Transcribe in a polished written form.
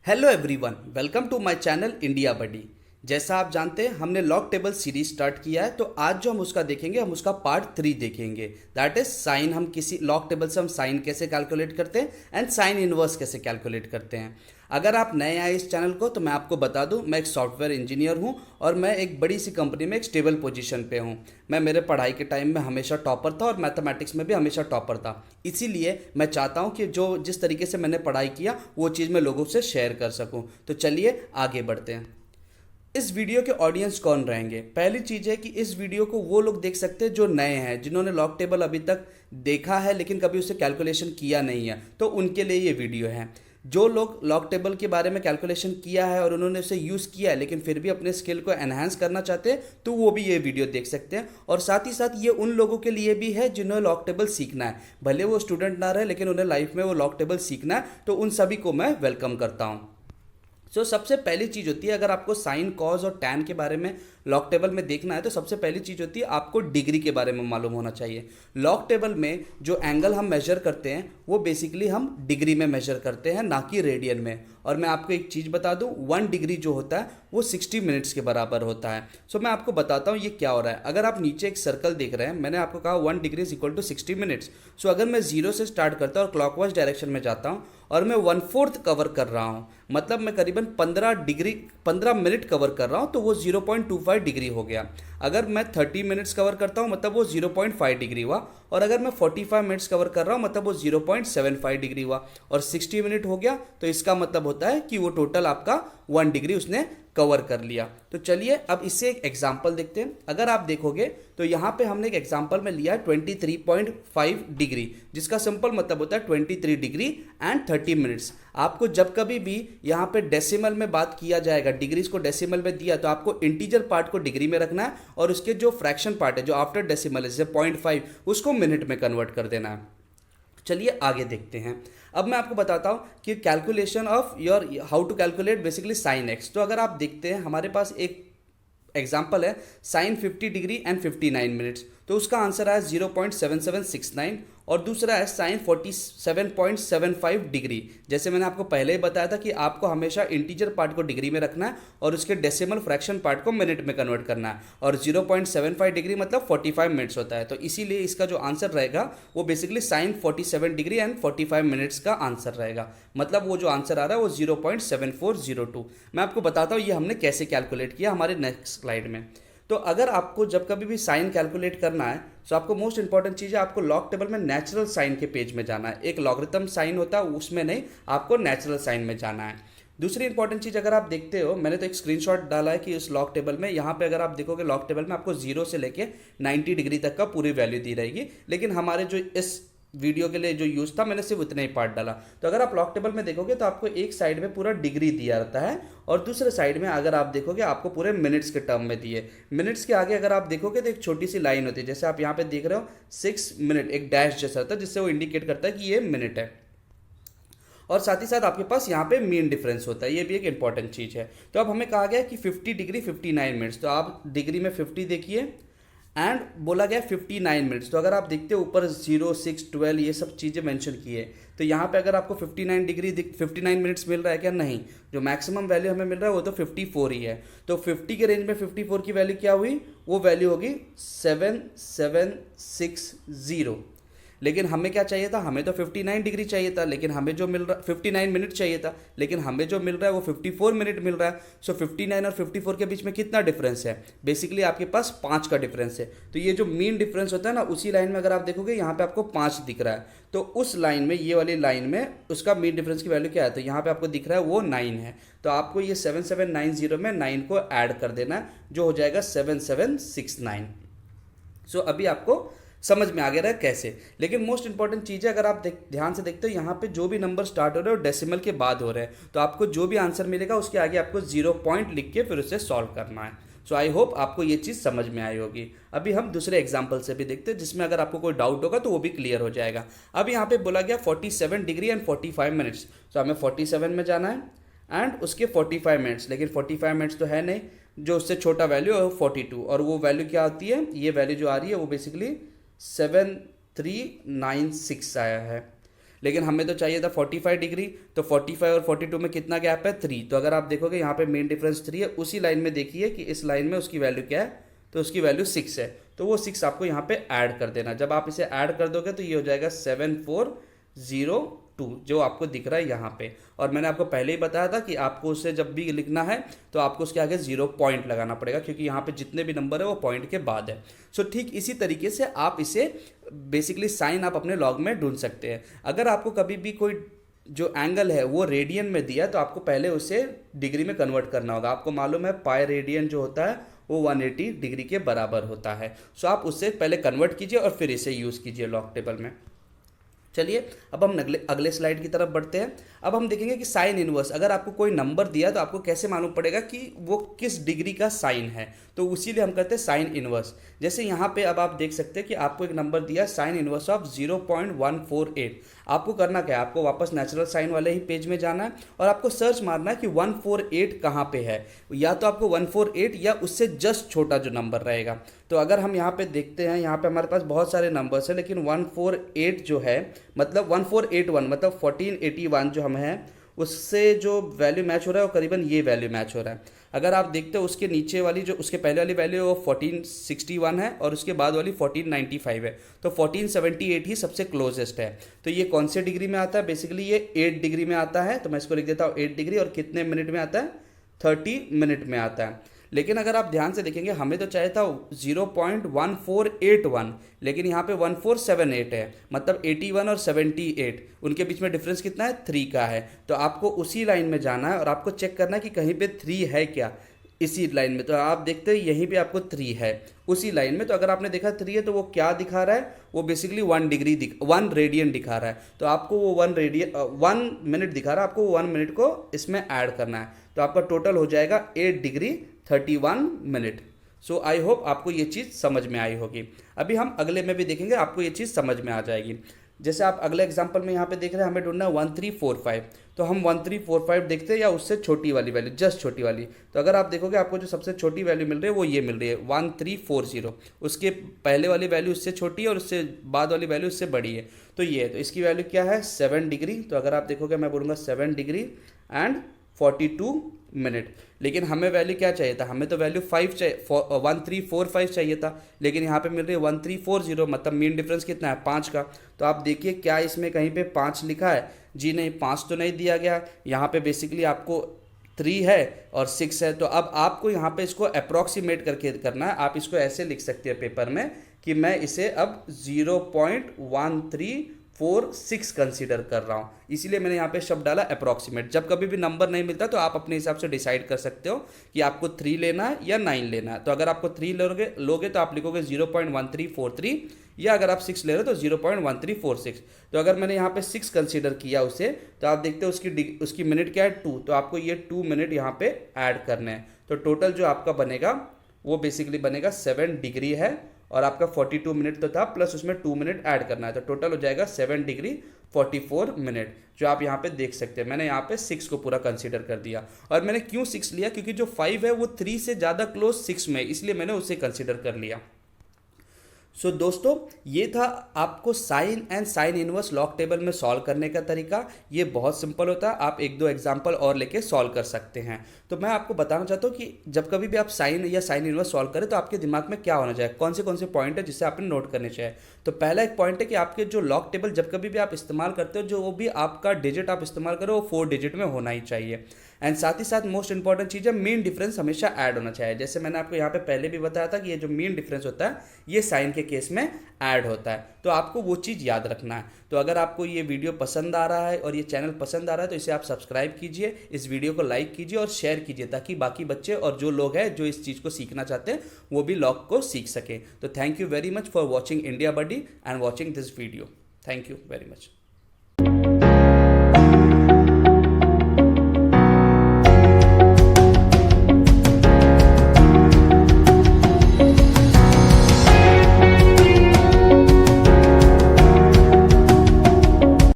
Hello everyone, welcome to my channel India buddy. जैसा आप जानते हैं हमने लॉग टेबल सीरीज स्टार्ट किया है, तो आज जो हम उसका देखेंगे हम उसका पार्ट 3 देखेंगे। That is sine. हम किसी लॉग टेबल से हम साइन कैसे कैलकुलेट करते हैं एंड साइन इनवर्स कैसे कैलकुलेट करते हैं। अगर आप नए आए इस चैनल को तो मैं आपको बता दूं, मैं एक सॉफ्टवेयर इंजीनियर हूं और मैं एक बड़ी सी कंपनी में एक स्टेबल पोजीशन पे हूं। मैं मेरे पढ़ाई के टाइम में हमेशा टॉपर था और मैथमेटिक्स में भी हमेशा टॉपर था। इसीलिए मैं चाहता हूं कि जो जिस तरीके से मैंने पढ़ाई किया वो चीज़ मैं लोगों से शेयर कर सकूं। तो चलिए आगे बढ़ते हैं। इस वीडियो के ऑडियंस कौन रहेंगे? पहली चीज़ है कि इस वीडियो को वो लोग देख सकते हैं जो नए हैं, जिन्होंने लॉग टेबल अभी तक देखा है लेकिन कभी उसे कैलकुलेशन किया नहीं है, तो उनके लिए ये वीडियो है। जो लोग लॉग टेबल के बारे में कैलकुलेशन किया है और उन्होंने उसे यूज़ किया है लेकिन फिर भी अपने स्किल को एनहांस करना चाहते हैं, तो वो भी ये वीडियो देख सकते हैं। और साथ ही साथ ये उन लोगों के लिए भी है जिन्होंने लॉग टेबल सीखना है, भले वो स्टूडेंट ना रहे लेकिन उन्हें लाइफ में वो लॉग टेबल सीखना है, तो उन सभी को मैं वेलकम करता हूँ। सबसे पहली चीज़ होती है, अगर आपको साइन कॉज और टैन के बारे में लॉग टेबल में देखना है तो सबसे पहली चीज़ होती है आपको डिग्री के बारे में मालूम होना चाहिए। लॉग टेबल में जो एंगल हम मेजर करते हैं वो बेसिकली हम डिग्री में मेजर करते हैं, ना कि रेडियन में। और मैं आपको एक चीज़ बता दूं, 1 डिग्री जो होता है वो 60 मिनट्स के बराबर होता है। मैं आपको बताता हूँ ये क्या हो रहा है। अगर आप नीचे एक सर्कल देख रहे हैं, मैंने आपको कहा 1 degree is equal to 60 minutes. अगर मैं जीरो से स्टार्ट करता हूँ और क्लॉकवाइज डायरेक्शन में जाता हूँ और मैं 1/4 कवर कर रहा हूँ, मतलब मैं करीबन 15 मिनट कवर कर रहा हूँ, तो वो 0.25 डिग्री हो गया। अगर मैं 30 मिनट्स कवर करता हूँ मतलब वो 0.5 डिग्री हुआ। और अगर मैं 45 मिनट्स कवर कर रहा हूँ मतलब वो 0.75 डिग्री हुआ। और 60 मिनट हो गया तो इसका मतलब होता है कि वो टोटल आपका 1 डिग्री उसने कवर कर लिया। तो चलिए अब इससे एक एग्जांपल देखते हैं। अगर आप देखोगे तो यहाँ पे हमने एक एग्जांपल में लिया है 23.5 डिग्री, जिसका सिंपल मतलब होता है 23 डिग्री एंड 30 मिनट्स। आपको जब कभी भी यहाँ पे डेसिमल में बात किया जाएगा, डिग्रीज को डेसिमल में दिया, तो आपको इंटीजर पार्ट को डिग्री में रखना है और उसके जो फ्रैक्शन पार्ट है जो आफ्टर डेसिमल है जैसे 0.5, उसको मिनट में कन्वर्ट कर देना है। चलिए आगे देखते हैं। अब मैं आपको बताता हूँ कि calculation of your how to calculate basically sine x. तो अगर आप देखते हैं हमारे पास एक एग्जाम्पल है साइन 50 डिग्री एंड 59 मिनट्स, तो उसका आंसर आया 0.7769। और दूसरा है साइन 47.75 डिग्री। जैसे मैंने आपको पहले ही बताया था कि आपको हमेशा इंटीजर पार्ट को डिग्री में रखना है और उसके डेसिमल फ्रैक्शन पार्ट को मिनट में कन्वर्ट करना है। और 0.75 डिग्री मतलब 45 मिनट्स होता है, तो इसीलिए इसका जो आंसर रहेगा वो basically sine 47 degree and 45 minutes का आंसर रहेगा। मतलब वो जो आंसर आ रहा है वो 0.7402। मैं आपको बताता हूँ ये हमने कैसे कैलकुलेट किया हमारे नेक्स्ट स्लाइड में। तो अगर आपको जब कभी भी साइन कैलकुलेट करना है तो आपको मोस्ट इंपॉर्टेंट चीज़ है, आपको लॉग टेबल में नेचुरल साइन के पेज में जाना है। एक लॉगरिथम साइन होता है उसमें नहीं, आपको नेचुरल साइन में जाना है। दूसरी इंपॉर्टेंट चीज़ अगर आप देखते हो, मैंने तो एक स्क्रीनशॉट डाला है कि उस लॉग टेबल में, यहाँ पे अगर आप देखोगे लॉग टेबल में आपको 0 से लेके 90 डिग्री तक का पूरी वैल्यू दी रहेगी, लेकिन हमारे जो इस वीडियो के लिए जो यूज़ था मैंने सिर्फ उतना ही पार्ट डाला। तो अगर आप लॉग टेबल में देखोगे तो आपको एक साइड में पूरा डिग्री दिया रहता है और दूसरे साइड में अगर आप देखोगे आपको पूरे मिनट्स के टर्म में दिए। मिनट्स के आगे अगर आप देखोगे तो एक छोटी सी लाइन होती है, जैसे आप यहाँ पे देख रहे हो 6 मिनट, एक डैश जैसा होता है जिससे वो इंडिकेट करता है कि ये मिनट है। और साथ ही साथ आपके पास यहाँ पे मीन डिफरेंस होता है, ये भी एक इंपॉर्टेंट चीज़ है। तो अब हमें कहा गया कि 50 डिग्री 59 मिनट्स, तो आप डिग्री में 50 देखिए एंड बोला गया 59 मिनट्स। तो अगर आप देखते हो ऊपर 0, 6, 12 ये सब चीज़ें मेंशन की है, तो यहाँ पे अगर आपको 59 डिग्री 59 मिनट्स मिल रहा है क्या? नहीं, जो मैक्सिमम वैल्यू हमें मिल रहा है वो तो 54 ही है। तो 50 के रेंज में 54 की वैल्यू क्या हुई? वो वैल्यू होगी 7760। लेकिन हमें क्या चाहिए था? हमें तो 59 डिग्री चाहिए था, लेकिन हमें जो मिल रहा 59 मिनट चाहिए था, लेकिन हमें जो मिल रहा है वो 54 मिनट मिल रहा है। 59 और 54 के बीच में कितना डिफरेंस है? बेसिकली आपके पास 5 का डिफरेंस है। तो ये जो मीन डिफरेंस होता है ना, उसी लाइन में अगर आप देखोगे यहाँ पे आपको 5 दिख रहा है, तो उस लाइन में, ये वाली लाइन में उसका मीन डिफरेंस की वैल्यू क्या है? तो यहाँ पे आपको दिख रहा है वो 9 है। तो आपको ये 7790 में 9 को ऐड कर देना है, जो हो जाएगा 7769। अभी आपको समझ में आ गया है कैसे। लेकिन मोस्ट इंपॉर्टेंट चीज़ है, अगर आप ध्यान से देखते हो यहाँ पे जो भी नंबर स्टार्ट हो रहे हैं वो डेसिमल के बाद हो रहे हैं, तो आपको जो भी आंसर मिलेगा उसके आगे आपको 0 पॉइंट लिख के फिर उसे सॉल्व करना है। आई होप आपको ये चीज़ समझ में आई होगी। अभी हम दूसरे एग्जाम्पल से भी देखते हैं जिसमें अगर आपको कोई डाउट होगा तो वो भी क्लियर हो जाएगा। अब यहाँ पे बोला गया 47 डिग्री एंड 45 मिनट्स, हमें 47 में जाना है एंड उसके 45 मिनट्स, लेकिन 45 मिनट्स तो है नहीं, जो उससे छोटा वैल्यू है 42। और वो वैल्यू क्या होती है? ये वैल्यू जो आ रही है वो बेसिकली 7396 आया है। लेकिन हमें तो चाहिए था 45 डिग्री, तो 45 और 42 में कितना गैप है, 3। तो अगर आप देखोगे यहाँ पे मेन डिफरेंस 3 है। उसी लाइन में देखिए कि इस लाइन में उसकी वैल्यू क्या है, तो उसकी वैल्यू 6 है, तो वो 6 आपको यहाँ पे ऐड कर देना। जब आप इसे ऐड कर दोगे तो ये हो जाएगा 7402 जो आपको दिख रहा है यहाँ पे। और मैंने आपको पहले ही बताया था कि आपको उसे जब भी लिखना है तो आपको उसके आगे 0 पॉइंट लगाना पड़ेगा, क्योंकि यहाँ पे जितने भी नंबर है वो पॉइंट के बाद है। सो ठीक इसी तरीके से आप इसे बेसिकली साइन आप अपने लॉग में ढूंढ सकते हैं। अगर आपको कभी भी कोई जो एंगल है वो रेडियन में दिया तो आपको पहले उसे डिग्री में कन्वर्ट करना होगा। आपको मालूम है पाई रेडियन जो होता है वो 180 डिग्री के बराबर होता है। सो आप उससे पहले कन्वर्ट कीजिए और फिर इसे यूज़ कीजिए लॉग टेबल में। चलिए अब हम अगले स्लाइड की तरफ बढ़ते हैं। अब हम देखेंगे कि साइन इनवर्स, अगर आपको कोई नंबर दिया तो आपको कैसे मालूम पड़ेगा कि वो किस डिग्री का साइन है, तो उसीलिए हम करते हैं साइन इनवर्स। जैसे यहाँ पे अब आप देख सकते हैं कि आपको एक नंबर दिया साइन इनवर्स ऑफ 0.148। आपको करना क्या है, आपको वापस नेचुरल साइन वाले ही पेज में जाना है और आपको सर्च मारना है कि 148 कहाँ पे है। या तो आपको 148 या उससे जस्ट छोटा जो नंबर रहेगा। तो अगर हम यहाँ पे देखते हैं, यहाँ पे हमारे पास बहुत सारे नंबर्स हैं, लेकिन 148 जो है मतलब 1481 मतलब 1481 जो हम हैं उससे जो वैल्यू मैच हो रहा है वो करीबन ये वैल्यू मैच हो रहा है। अगर आप देखते हो उसके नीचे वाली जो उसके पहले वाली वैल्यू वो 1461 है और उसके बाद वाली 1495 है, तो 1478 ही सबसे क्लोजेस्ट है। तो ये कौन से डिग्री में आता है, बेसिकली ये 8 डिग्री में आता है। तो मैं इसको लिख देता हूँ 8 डिग्री, और कितने मिनट में आता है, 30 मिनट में आता है। लेकिन अगर आप ध्यान से देखेंगे हमें तो चाहिए था 0.1481, लेकिन यहाँ पे 1478 है, मतलब 81 और 78 उनके बीच में डिफरेंस कितना है, 3 का है। तो आपको उसी लाइन में जाना है और आपको चेक करना है कि कहीं पे 3 है क्या इसी लाइन में। तो आप देखते हैं यहीं पे आपको 3 है उसी लाइन में। तो अगर आपने देखा 3 है तो वो क्या दिखा रहा है, वो बेसिकली 1 रेडियन दिखा रहा है। तो आपको वो 1 मिनट दिखा रहा है, आपको वो 1 मिनट को इसमें ऐड करना है। तो आपका टोटल हो जाएगा 8 degree 31 minute. So I hope आपको ये चीज़ समझ में आई होगी। अभी हम अगले में भी देखेंगे, आपको ये चीज़ समझ में आ जाएगी। जैसे आप अगले एग्जांपल में यहाँ पे देख रहे हैं, हमें ढूंढना है 1345। तो हम 1345 देखते हैं या उससे छोटी वाली वैल्यू, जस्ट छोटी वाली। तो अगर आप देखोगे आपको जो सबसे छोटी वैल्यू मिल रही है वो ये मिल रही है 1340। उसके पहले वाली वैल्यू उससे छोटी है और उससे बाद वाली वैल्यू उससे बड़ी है, तो ये है। तो इसकी वैल्यू क्या है, 7 डिग्री। तो अगर आप देखोगे मैं बोलूँगा 7 डिग्री एंड 42 मिनट। लेकिन हमें वैल्यू क्या चाहिए था, हमें तो वैल्यू 1345 चाहिए था, लेकिन यहाँ पे मिल रही है 1340, मतलब मीन डिफरेंस कितना है, 5 का। तो आप देखिए क्या इसमें कहीं पे 5 लिखा है, जी नहीं, 5 तो नहीं दिया गया। यहाँ पे बेसिकली आपको 3 है और 6 है। तो अब आपको यहाँ पे इसको अप्रॉक्सीमेट करके करना है। आप इसको ऐसे लिख सकते हैं पेपर में कि मैं इसे अब 0.1346 कंसीडर कर रहा हूँ, इसीलिए मैंने यहाँ पे शब्द डाला अप्रॉक्सीमेट। जब कभी भी नंबर नहीं मिलता तो आप अपने हिसाब से डिसाइड कर सकते हो कि आपको 3 लेना है या 9 लेना है। तो अगर आपको 3 लोगे तो आप लिखोगे 0.1343, या अगर आप 6 ले रहे हो तो 0.1346। तो अगर मैंने यहाँ पे 6 कंसीडर किया उसे, तो आप देखते हो उसकी मिनट क्या है, 2। तो आपको ये 2 मिनट यहाँ पे ऐड करने हैं। तो टोटल जो आपका बनेगा वो बेसिकली बनेगा 7 डिग्री है, और आपका 42 मिनट तो था, प्लस उसमें 2 मिनट ऐड करना है। तो टोटल हो जाएगा 7 डिग्री 44 मिनट, जो आप यहाँ पे देख सकते हैं। मैंने यहाँ पे 6 को पूरा कंसीडर कर दिया। और मैंने क्यों 6 लिया, क्योंकि जो 5 है वो 3 से ज़्यादा क्लोज 6 में, इसलिए मैंने उसे कंसीडर कर लिया। सो दोस्तों ये था आपको sine and sine inverse log table में सॉल्व करने का तरीका। ये बहुत सिंपल होता है, आप 1-2 एग्जांपल और लेके सॉल्व कर सकते हैं। तो मैं आपको बताना चाहता हूँ कि जब कभी भी आप साइन या साइन इनवर्स सॉल्व करें तो आपके दिमाग में क्या होना चाहिए, कौन से पॉइंट है जिससे आपने नोट करने चाहिए। तो पहला एक पॉइंट है कि आपके जो लॉग टेबल जब कभी भी आप इस्तेमाल करते हो, जो वो भी आपका डिजिट आप इस्तेमाल करो वो 4 डिजिट में होना ही चाहिए। एंड साथ ही साथ मोस्ट इंपॉर्टेंट चीज़ है, मीन डिफरेंस हमेशा ऐड होना चाहिए। जैसे मैंने आपको यहाँ पे पहले भी बताया था कि ये जो मीन डिफरेंस होता है ये साइन के केस में ऐड होता है। तो आपको वो चीज़ याद रखना है। तो अगर आपको ये वीडियो पसंद आ रहा है और ये चैनल पसंद आ रहा है तो इसे आप सब्सक्राइब कीजिए, इस वीडियो को लाइक कीजिए और शेयर कीजिए, ताकि बाकी बच्चे और जो लोग हैं जो इस चीज़ को सीखना चाहते हैं वो भी लॉग को सीख सकें। तो thank you very much for watching India buddy and watching this video. Thank you very much.